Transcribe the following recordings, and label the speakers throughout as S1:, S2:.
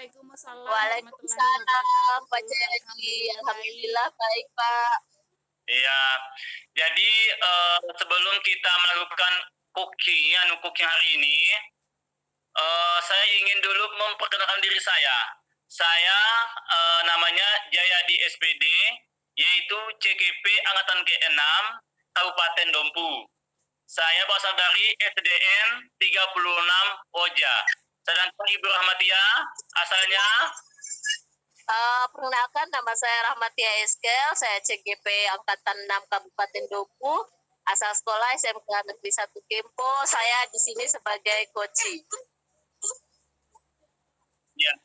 S1: Waalaikumsalam warahmatullahi
S2: Waalaikumsalam, Pak
S1: wabarakatuh.
S2: Jadi.
S1: Alhamdulillah.
S2: Alhamdulillah baik, Pak.
S3: Iya. Jadi sebelum kita melakukan cooking hari ini, saya ingin dulu memperkenalkan diri saya. Saya namanya Jayadi SPD, yaitu CGP Angkatan G6 Kabupaten Dompu. Saya berasal dari SDN 36 Oja. Sedangkan Ibu Rahmatia asalnya?
S2: Perkenalkan, nama saya Rahmatia Eskel, saya CGP Angkatan 6 Kabupaten Dompu, asal sekolah SMK Negeri 1 Kempo. Saya di sini sebagai coach.
S3: Ya.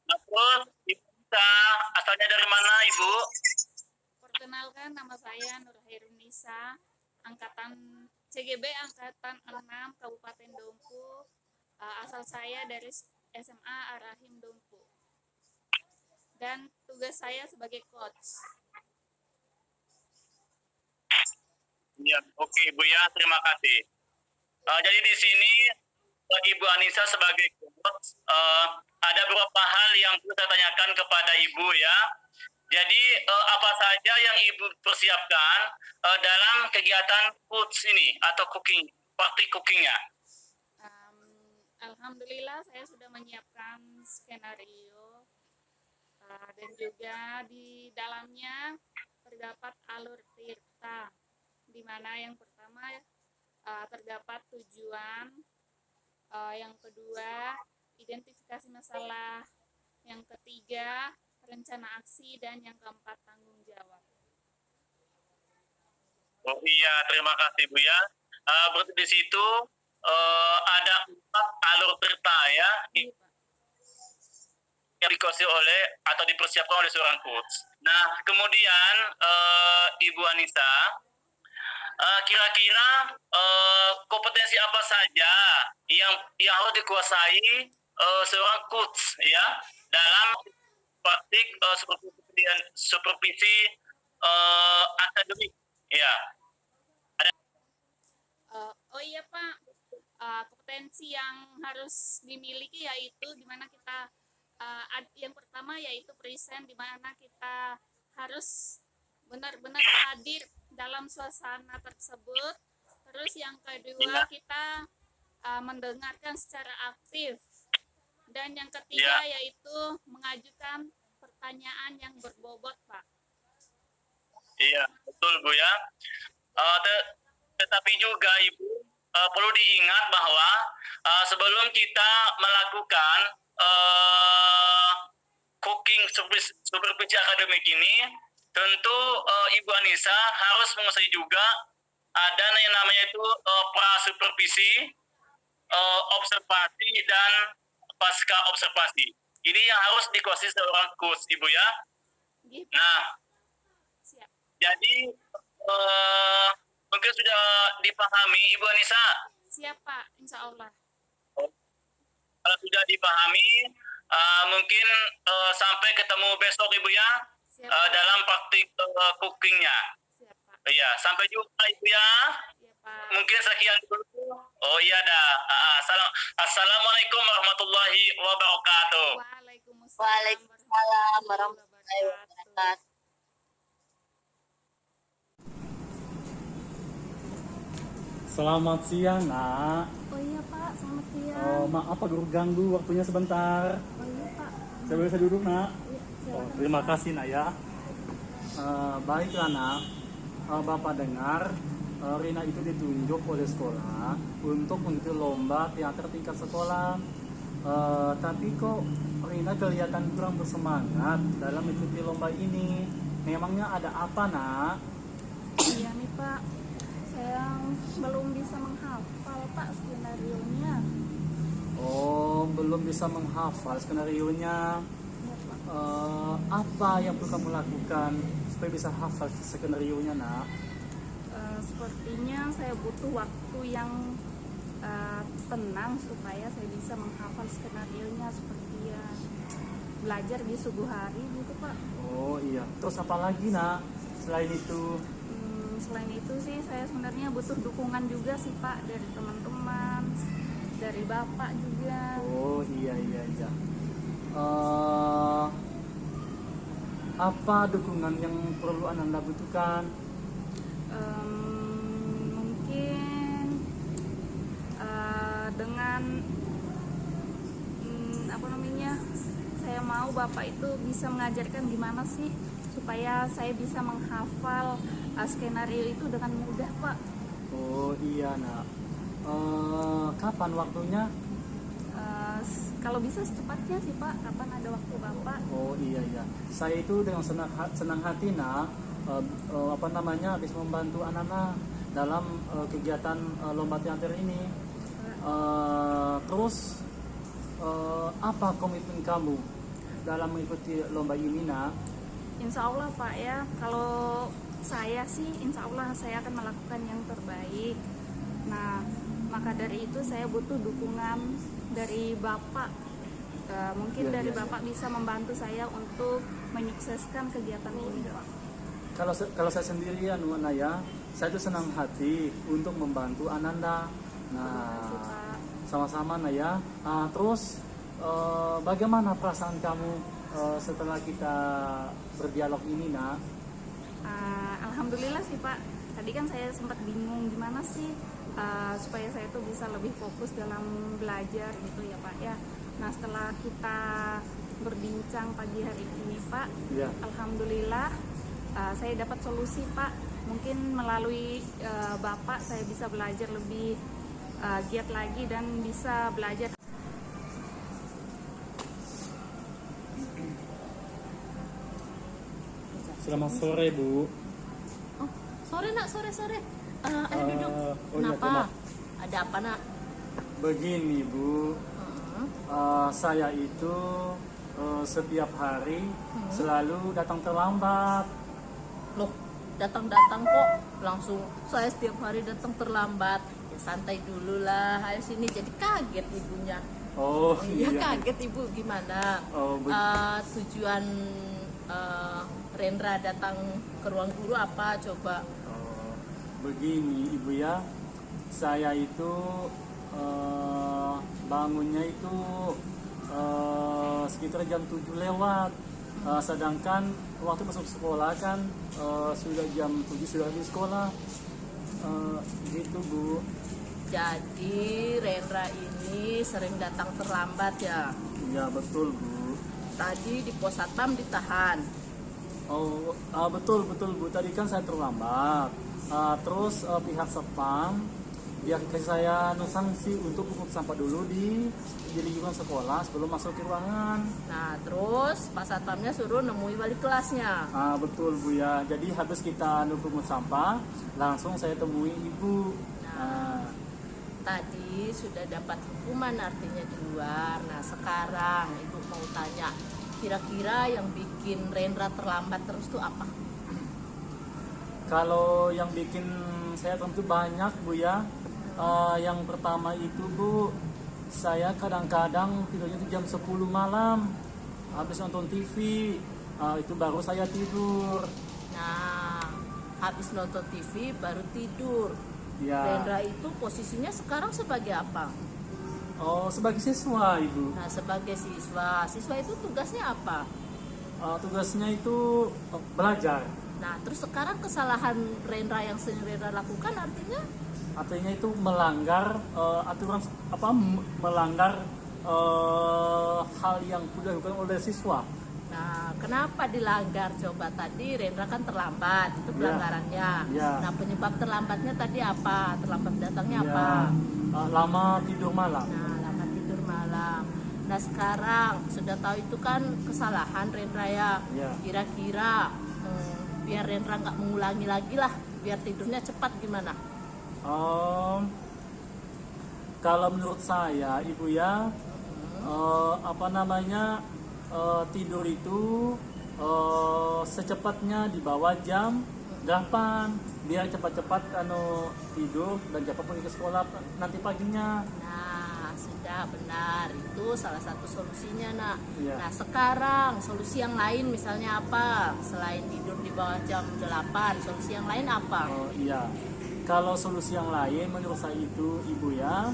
S3: Terus Ibu asalnya dari mana, Ibu?
S1: Perkenalkan, nama saya Nur Hairunisa, CGB Angkatan 6 Kabupaten Dompu. Asal saya dari SMA Ar-Rahim Dompu. Dan tugas saya sebagai coach.
S3: Ya, oke Ibu ya, terima kasih. Jadi di sini Ibu Anissa sebagai coach, ada beberapa hal yang perlu saya tanyakan kepada Ibu ya. Jadi apa saja yang Ibu persiapkan dalam kegiatan coach ini atau party cookingnya?
S1: Alhamdulillah saya sudah menyiapkan skenario dan juga di dalamnya terdapat alur tirta, di mana yang pertama terdapat tujuan, yang kedua identifikasi masalah, yang ketiga rencana aksi, dan yang keempat tanggung jawab.
S3: Oh iya, terima kasih Bu ya. Berarti di situ ada 4 alur tirta ya, yang dikuasai oleh atau dipersiapkan oleh seorang coach. Nah, kemudian Ibu Anissa, kira-kira kompetensi apa saja yang harus dikuasai seorang coach ya dalam praktik supervisi akademik ya.
S1: Oh iya Pak, kompetensi yang harus dimiliki yaitu di mana kita yang pertama yaitu present, di mana kita harus benar-benar hadir dalam suasana tersebut. Terus yang kedua kita mendengarkan secara aktif, dan yang ketiga yaitu mengajukan pertanyaan yang berbobot Pak. Iya
S3: betul Bu ya. Tetapi juga Ibu perlu diingat bahwa sebelum kita melakukan cooking supervisi akademik ini, tentu Ibu Anissa harus menguasai juga ada yang namanya itu pra-supervisi, observasi, dan pasca observasi. Ini yang harus dikuasai seorang coach Ibu ya. Nah, jadi mungkin sudah dipahami Ibu Anissa?
S1: Siap Pak, insya Allah.
S3: Kalau sudah dipahami, mungkin sampai ketemu besok Ibu ya. Siap, dalam praktik cookingnya.
S1: Siap Pak.
S3: Iya, sampai jumpa Ibu ya.
S1: Iya Pak.
S3: Mungkin sekian dulu. Oh iya dah. Assalamualaikum warahmatullahi wabarakatuh.
S2: Waalaikumsalam warahmatullahi wabarakatuh.
S4: Selamat siang, Nak.
S1: Oh iya Pak, selamat siang.
S4: Maaf agak ganggu, waktunya sebentar.
S1: Oh iya Pak.
S4: Saya bisa duduk, Nak?
S1: Iya,
S4: terima kasih, Nak ya. Baiklah, Nak. Bapak dengar, Rina itu ditunjuk oleh sekolah untuk mengikuti lomba teater tingkat sekolah. Tapi kok Rina kelihatan kurang bersemangat dalam mengikuti lomba ini. Memangnya ada apa, Nak?
S1: Iya nih Pak, saya belum bisa menghafal Pak skenario-nya.
S4: Oh, belum bisa menghafal skenario-nya.
S1: Iya Pak.
S4: Apa yang perlu kamu lakukan supaya bisa hafal skenario-nya, Nak?
S1: Sepertinya saya butuh waktu yang tenang supaya saya bisa menghafal skenario-nya, seperti ya belajar di subuh hari gitu Pak.
S4: Oh iya, terus apa lagi, Nak, selain itu?
S1: Selain itu sih saya sebenarnya butuh dukungan juga sih Pak, dari teman-teman, dari Bapak juga.
S4: Oh iya. apa dukungan yang perlu Ananda butuhkan?
S1: Mungkin dengan apa namanya, saya mau Bapak itu bisa mengajarkan gimana sih supaya saya bisa menghafal skenario itu dengan mudah, Pak.
S4: Oh iya nak. Kapan waktunya?
S1: Kalau bisa secepatnya sih, Pak. Kapan ada waktu Bapak?
S4: Oh iya iya. Saya itu dengan senang hati nak apa namanya bisa membantu Ananda dalam kegiatan lomba teater ini. Terus apa komitmen kamu dalam mengikuti lomba ini nak?
S1: Insya Allah Pak ya, kalau saya sih insya Allah saya akan melakukan yang terbaik. Nah, maka dari itu saya butuh dukungan dari Bapak. Mungkin
S4: Iya,
S1: dari
S4: iya,
S1: Bapak bisa membantu saya untuk menyukseskan kegiatan ini,
S4: Iya.
S1: Pak.
S4: Kalau saya sendirian Naya, saya itu senang hati untuk membantu Ananda.
S1: Terima kasih,
S4: Nah,
S1: Pak.
S4: sama-sama Naya. Terus bagaimana perasaan kamu setelah kita berdialog ini nak?
S1: Alhamdulillah sih Pak. Tadi kan saya sempat bingung gimana sih supaya saya tuh bisa lebih fokus dalam belajar gitu ya Pak ya. Nah setelah kita berbincang pagi hari ini Pak,
S4: Ya.
S1: alhamdulillah saya dapat solusi Pak. Mungkin melalui Bapak saya bisa belajar lebih giat lagi dan bisa belajar.
S4: Selamat sore Bu.
S5: Oh, sore nak, sore. Ayo duduk.
S4: Oh iya,
S5: Kenapa?
S4: Kak.
S5: Ada apa nak?
S4: Begini Bu, saya itu setiap hari selalu datang terlambat.
S5: Loh, datang kok langsung saya setiap hari datang terlambat. Ya, santai dulu lah. Ayo sini, jadi kaget ibunya.
S4: Oh
S5: Iya
S4: iya.
S5: kaget ibu, gimana?
S4: Oh,
S5: Tujuan Rendra datang ke ruang guru apa coba?
S4: Begini Ibu ya, saya itu bangunnya itu sekitar jam 7 lewat. Sedangkan waktu masuk sekolah kan sudah jam 7 sudah di sekolah. Gitu Bu.
S5: Jadi Rendra ini sering datang terlambat ya.
S4: Ya betul Bu.
S5: Tadi di pos satpam ditahan.
S4: Oh betul Bu. Tadi kan saya terlambat. Terus pihak satpam dia kasih saya sanksi untuk pungut sampah dulu di lingkungan sekolah sebelum masuk ke ruangan.
S5: Nah terus Pak Satpamnya suruh nemui wali kelasnya.
S4: Betul Bu ya. Jadi habis kita pungut sampah, langsung saya temui Ibu.
S5: Nah tadi sudah dapat hukuman artinya di luar. Nah sekarang Ibu mau tanya, kira-kira yang bikin Rendra terlambat terus tuh apa?
S4: Kalau yang bikin saya tentu banyak Bu ya. Yang pertama itu Bu, saya kadang-kadang tidurnya itu jam 10 malam. Habis nonton TV, itu baru saya tidur.
S5: Nah habis nonton TV baru tidur.
S4: Ya.
S5: Rendra itu posisinya sekarang sebagai apa?
S4: Oh, sebagai siswa Ibu.
S5: Nah sebagai siswa itu tugasnya apa?
S4: Tugasnya itu belajar.
S5: Nah terus sekarang kesalahan Rendra yang sering Rendra lakukan
S4: Artinya itu melanggar aturan melanggar hal yang sudah dilakukan oleh siswa.
S5: Nah, kenapa dilanggar? Coba tadi Rendra kan terlambat, itu pelanggarannya.
S4: Ya.
S5: Nah, penyebab terlambatnya tadi apa? Terlambat datangnya
S4: Ya.
S5: apa?
S4: Lama tidur malam.
S5: Nah, lama tidur malam. Nah, sekarang sudah tahu itu kan kesalahan Rendra ya.
S4: Ya.
S5: Kira-kira biar Rendra nggak mengulangi lagi lah, biar tidurnya cepat gimana?
S4: Kalau menurut saya Ibu ya, tidur itu secepatnya di bawah jam 8 biar cepat-cepat tidur dan cepat pergi ke sekolah nanti paginya.
S5: Nah, sudah benar. Itu salah satu solusinya, Nak.
S4: Iya.
S5: Nah, sekarang solusi yang lain misalnya apa? Selain tidur di bawah jam 8, solusi yang lain apa?
S4: Iya. Kalau solusi yang lain menurut saya itu Ibu ya,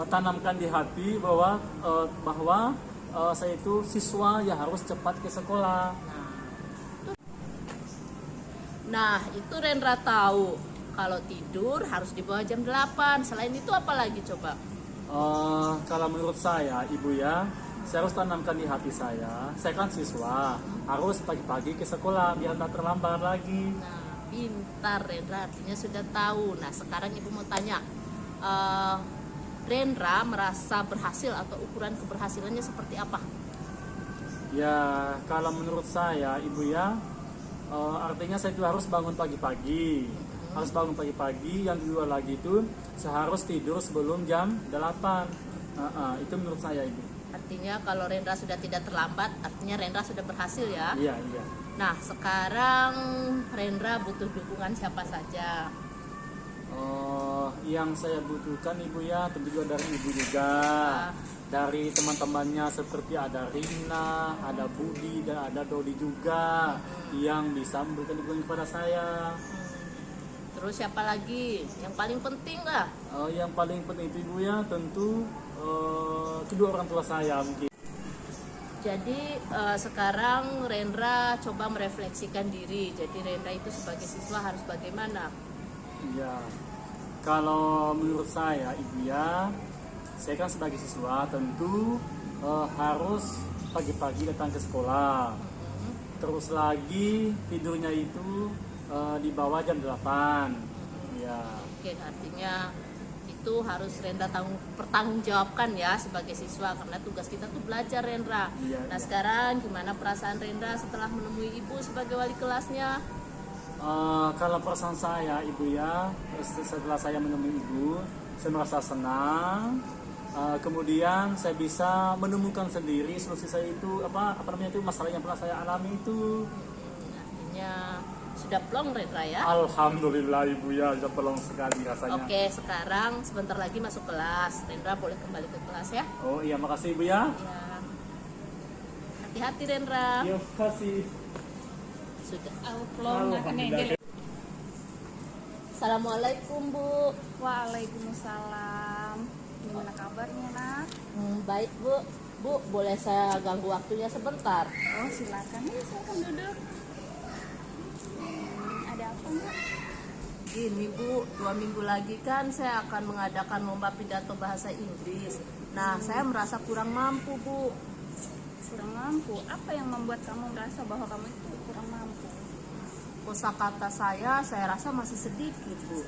S4: tanamkan di hati bahwa saya itu siswa yang harus cepat ke sekolah.
S5: Nah, itu Rendra tahu. Kalau tidur harus di bawah jam 8. Selain itu apa lagi coba?
S4: Kalau menurut saya, Ibu ya, saya harus tanamkan di hati saya kan siswa, harus pagi-pagi ke sekolah biar tak terlambat lagi.
S5: Nah, pintar Rendra, artinya sudah tahu. Nah, sekarang Ibu mau tanya, Rendra merasa berhasil atau ukuran keberhasilannya seperti apa?
S4: Ya, kalau menurut saya, Ibu ya, artinya saya itu harus bangun pagi-pagi. Harus bangun pagi-pagi, yang kedua lagi itu saya harus tidur sebelum jam 8. Itu menurut saya, Ibu.
S5: Artinya kalau Rendra sudah tidak terlambat, artinya Rendra sudah berhasil ya?
S4: Iya.
S5: Nah, sekarang Rendra butuh dukungan siapa saja?
S4: Yang saya butuhkan, Ibu ya, tentu juga dari Ibu juga. Dari teman-temannya seperti ada Rina, ada Budi, dan ada Dodi juga yang bisa memberikan dukungan kepada saya.
S5: Terus siapa lagi? Yang paling penting lah.
S4: Yang paling penting itu, Ibu ya, tentu kedua orang tua saya mungkin.
S5: Jadi sekarang Rendra coba merefleksikan diri. Jadi Rendra itu sebagai siswa harus bagaimana?
S4: Iya. Kalau menurut saya, Ibu ya, saya kan sebagai siswa tentu harus pagi-pagi datang ke sekolah. Terus lagi tidurnya itu di bawah jam 8. Ya.
S5: Oke, artinya itu harus Rendra pertanggungjawabkan ya sebagai siswa, karena tugas kita tuh belajar Rendra.
S4: Iya,
S5: Nah
S4: iya.
S5: sekarang gimana perasaan Rendra setelah menemui Ibu sebagai wali kelasnya?
S4: Kalau perasaan saya, Ibu ya, setelah saya menemui Ibu, saya merasa senang. Kemudian saya bisa menemukan sendiri solusi saya itu apa namanya itu masalah yang pernah saya alami itu.
S5: Artinya sudah plong Rendra ya?
S4: Alhamdulillah, Ibu ya, sudah pelong sekali rasanya.
S5: Oke, sekarang sebentar lagi masuk kelas. Rendra boleh kembali ke kelas ya?
S4: Oh iya, makasih Ibu ya.
S5: Ya. Hati-hati Rendra.
S4: Iya, makasih.
S5: Sudah.
S4: Alhamdulillah.
S5: Assalamualaikum Bu.
S1: Waalaikumsalam. Gimana kabarnya, nak?
S5: Baik Bu. Bu, boleh saya ganggu waktunya sebentar?
S1: Oh, silakan. Silakan duduk. Ada apa, Nak?
S5: Gini Bu, 2 minggu lagi kan saya akan mengadakan lomba pidato bahasa Inggris. Nah, saya merasa kurang mampu Bu.
S1: Kurang mampu. Apa yang membuat kamu merasa bahwa kamu itu kurang mampu?
S5: Kosakata saya rasa masih sedikit Bu.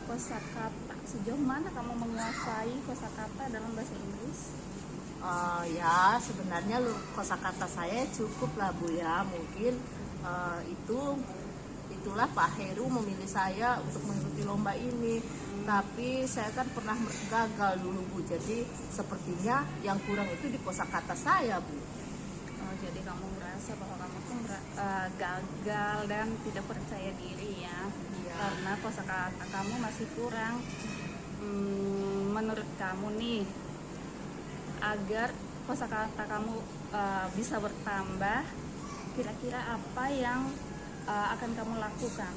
S1: Kosakata. Sejauh mana kamu menguasai kosakata dalam bahasa Inggris?
S5: Ya, sebenarnya kosakata saya cukup lah Bu ya. Mungkin itulah Pak Heru memilih saya untuk mengikuti lomba ini. Tapi saya kan pernah gagal dulu Bu. Jadi sepertinya yang kurang itu di kosakata saya Bu.
S1: Oh, jadi kamu merasa bahwa kamu tuh gagal dan tidak percaya diri ya?
S5: Iya.
S1: Karena kosakata kamu masih kurang. Menurut kamu nih, agar kosakata kamu bisa bertambah, kira-kira apa yang akan kamu lakukan?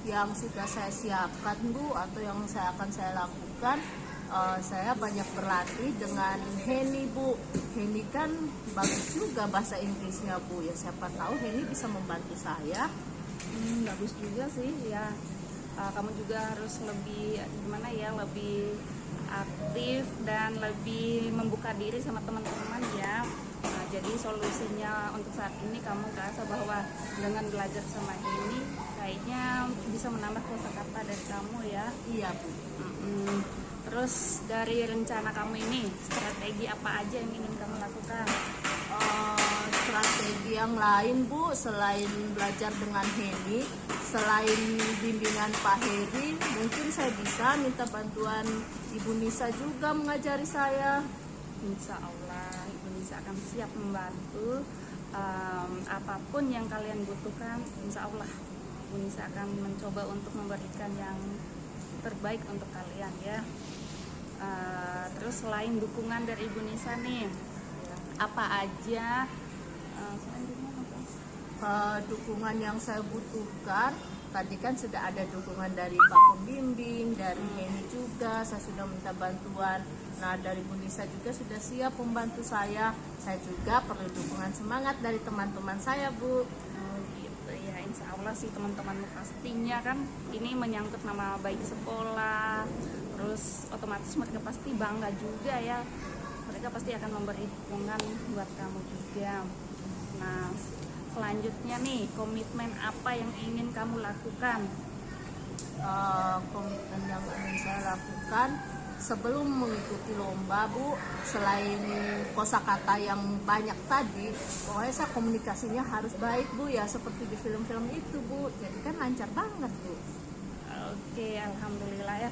S5: Yang sudah saya siapkan Bu, atau yang akan saya lakukan, saya banyak berlatih dengan Henny Bu. Henny kan bagus juga bahasa Inggrisnya Bu ya, siapa tahu Henny bisa membantu saya.
S1: Bagus juga sih ya. Kamu juga harus lebih lebih aktif dan lebih membuka diri sama teman-teman ya. Jadi solusinya untuk saat ini kamu merasa bahwa dengan belajar sama ini kayaknya bisa menambah kosakata dari kamu ya.
S5: Iya Bu.
S1: Terus dari rencana kamu ini, strategi apa aja yang ingin kamu lakukan?
S5: Strategi yang lain Bu, selain belajar dengan Henny, selain bimbingan Pak Heri, mungkin saya bisa minta bantuan Ibu Nisa juga mengajari saya.
S1: Insya Allah Ibu Nisa akan siap membantu. Apapun yang kalian butuhkan, insya Allah Ibu Nisa akan mencoba untuk memberikan yang terbaik untuk kalian ya. Terus selain dukungan dari Ibu Nisa nih, apa aja selanjutnya apa?
S5: Dukungan yang saya butuhkan tadi kan sudah ada dukungan dari Pak Pembimbing, dari Heni juga, saya sudah minta bantuan. Nah, dari Bu Nisa juga sudah siap membantu saya. Saya juga perlu dukungan semangat dari teman-teman saya, Bu.
S1: Oh gitu ya, insya Allah sih teman-teman pastinya kan ini menyangkut nama baik sekolah, terus otomatis mereka pasti bangga juga ya, mereka pasti akan memberi dukungan buat kamu juga. Nah, selanjutnya nih, komitmen apa yang ingin kamu lakukan?
S5: Komitmen yang ingin saya lakukan sebelum mengikuti lomba, Bu, selain kosakata yang banyak tadi, pokoknya saya komunikasinya harus baik, Bu, ya seperti di film-film itu, Bu. Jadi kan lancar banget, Bu.
S1: Oke, alhamdulillah ya.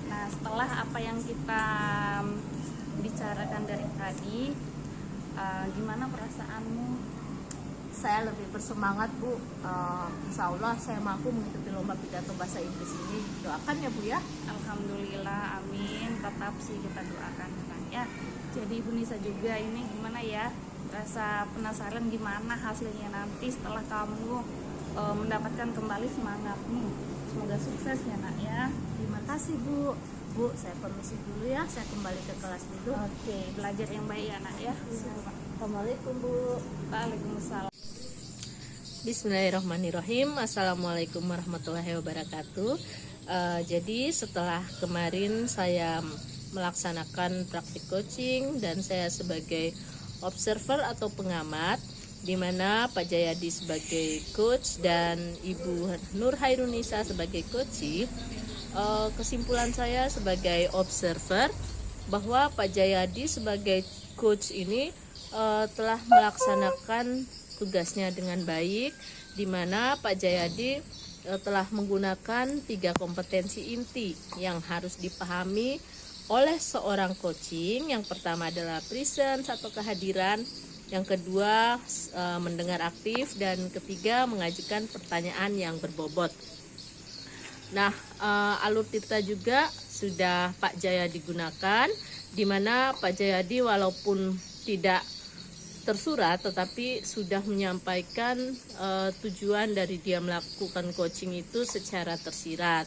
S1: Nah, setelah apa yang kita bicarakan dari tadi, gimana perasaanmu?
S5: Saya lebih bersemangat, Bu. Insya Allah saya mampu mengikuti lomba pidato bahasa Inggris ini. Doakan ya, Bu, ya.
S1: Alhamdulillah, amin. Tetap sih kita doakan kan ya. Jadi Ibu Nisa juga ini gimana ya? Rasa penasaran gimana hasilnya nanti setelah kamu mendapatkan kembali semangatmu. Semoga sukses ya, Nak ya.
S5: Terima kasih, Bu. Bu, saya permisi dulu ya. Saya kembali ke kelas dulu.
S1: Oke, belajar yang baik ya, Nak ya.
S5: Assalamualaikum, Bu.
S1: Waalaikumsalam.
S6: Bismillahirrahmanirrahim. Assalamualaikum warahmatullahi wabarakatuh. Jadi setelah kemarin saya melaksanakan praktik coaching dan saya sebagai observer atau pengamat, di mana Pak Jayadi sebagai coach dan Ibu Nur Hairunisa sebagai coachee. Kesimpulan saya sebagai observer bahwa Pak Jayadi sebagai coach ini telah melaksanakan tugasnya dengan baik, di mana Pak Jayadi telah menggunakan 3 kompetensi inti yang harus dipahami oleh seorang coaching. Yang pertama adalah presence atau kehadiran, yang kedua mendengar aktif, dan ketiga mengajukan pertanyaan yang berbobot. Nah, alur tirta juga sudah Pak Jayadi gunakan, di mana Pak Jayadi walaupun tidak tersurat tetapi sudah menyampaikan tujuan dari dia melakukan coaching itu secara tersirat.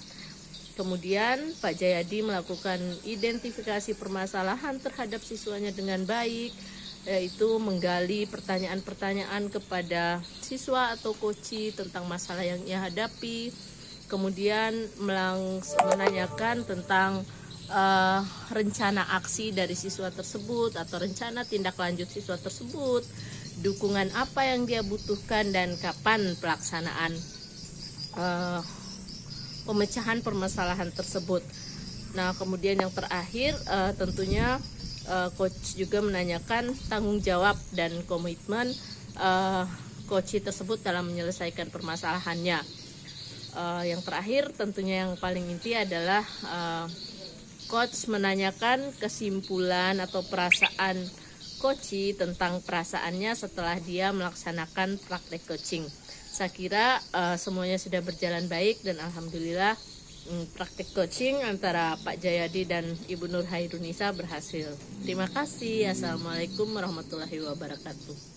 S6: Kemudian Pak Jayadi melakukan identifikasi permasalahan terhadap siswanya dengan baik, yaitu menggali pertanyaan-pertanyaan kepada siswa atau coachee tentang masalah yang ia hadapi. Kemudian menanyakan tentang rencana aksi dari siswa tersebut atau rencana tindak lanjut siswa tersebut, dukungan apa yang dia butuhkan, dan kapan pelaksanaan pemecahan permasalahan tersebut. Nah, kemudian yang terakhir tentunya coach juga menanyakan tanggung jawab dan komitmen coachee tersebut dalam menyelesaikan permasalahannya. Yang terakhir tentunya yang paling inti adalah coach menanyakan kesimpulan atau perasaan coachee tentang perasaannya setelah dia melaksanakan praktek coaching. Saya kira semuanya sudah berjalan baik dan alhamdulillah praktek coaching antara Pak Jayadi dan Ibu Nur Hairunisa berhasil. Terima kasih. Assalamualaikum warahmatullahi wabarakatuh.